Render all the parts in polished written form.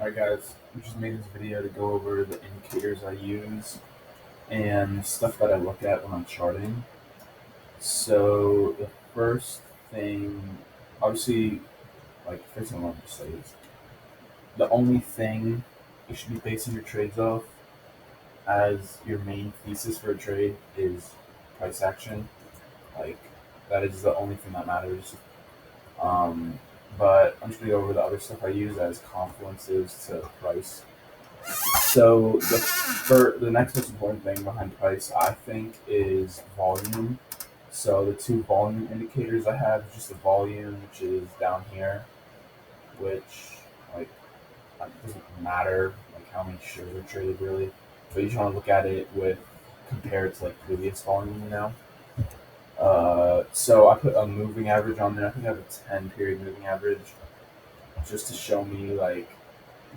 Alright guys, I just made this video to go over the indicators I use and stuff that I look at when I'm charting. So the first thing, obviously, first thing I want to say is the only thing you should be basing your trades off as your main thesis for a trade is price action. Like that is the only thing that matters. Um, but I'm just gonna go over the other stuff I use as confluences to price. So the next most important thing behind price, I think, is volume. So the two volume indicators I have is just the volume, which is down here, which like doesn't matter like how many shares are traded really, but you just want to look at it with compared to like previous volume. So I put a moving average on there. I think I have a 10-period moving average just to show me like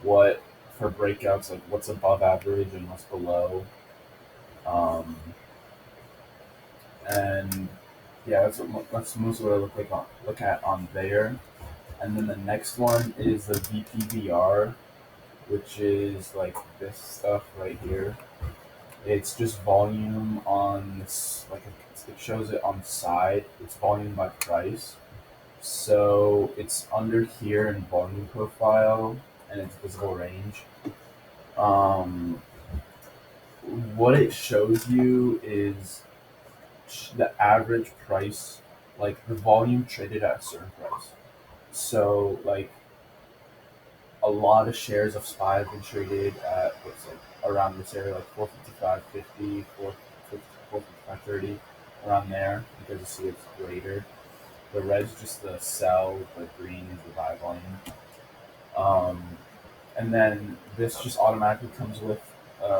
what for breakouts, like what's above average and what's below. Um, and yeah, that's mostly what I look at on there. And then the next one is the VPVR, which is like this stuff right here. It's just volume on this, it shows it on the side. It's volume by price. So it's under here in volume profile and it's visible range. Um, what it shows you is the average price, like the volume traded at a certain price. So like a lot of shares of SPY have been traded at what's like around this area, like 455.50, 455.30, around there, because you see it's greater. The red's just the sell, the green is the buy volume. And then this just automatically comes with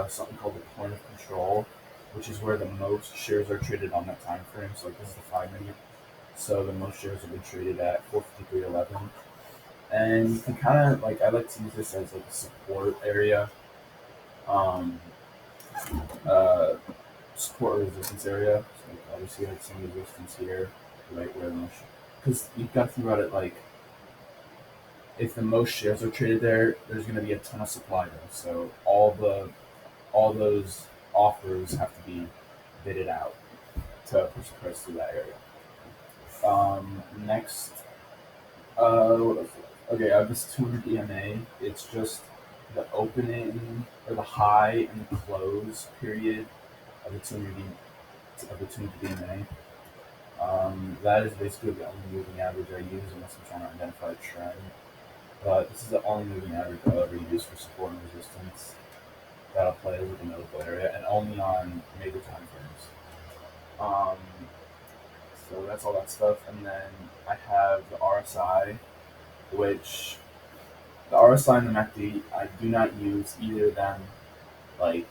something called the point of control, which is where the most shares are traded on that time frame. So like this is the 5 minute. So the most shares have been traded at 453.11. And you can kind of like, I like to use this as like a support area, um, uh, support resistance area. So like obviously like some resistance here, right where the most, because you've got to think about it like if the most shares are traded there, there's going to be a ton of supply there. So all those offers have to be bidded out to push the price through that area. Next, what else? Okay, I have this 200 EMA. It's just the opening or the high and the close period of the 200 EMA. That is basically the only moving average I use unless I'm trying to identify a trend. But this is the only moving average I'll ever use for support and resistance that'll play with a notable area and only on major time frames. Um, so that's all that stuff. And then I have the RSI, which the RSI and the MACD, I do not use either of them. Like,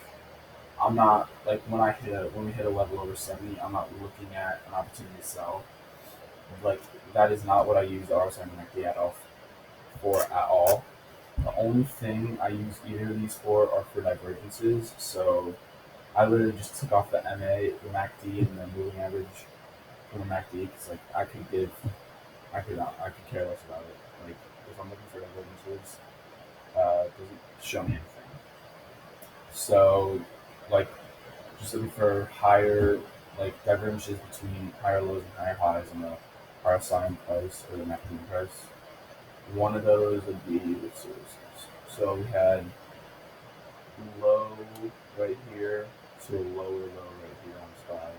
I'm not, like, when we hit a level over 70, I'm not looking at an opportunity to sell. Like, that is not what I use the RSI and the MACD at all. The only thing I use either of these for are for divergences. So I literally just took off the MA, the MACD, and the moving average from the MACD because like I could care less about it. Like if I'm looking for divergences, it doesn't show me anything. So like just looking for higher like divergences between higher lows and higher highs on the RSI price or the MACD price. One of those would be let's see. So we had low right here to a lower low right here on SPY.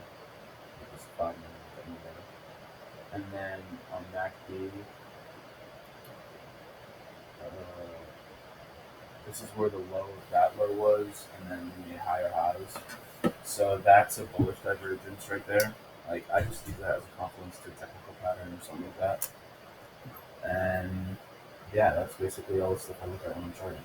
It's 5 minutes there. And then on MACD, this is where the low of that low was, and then we made higher highs. So that's a bullish divergence right there. Like I just use that as a confluence to a technical pattern or something like that. And yeah, that's basically all the stuff I look at when I'm charting.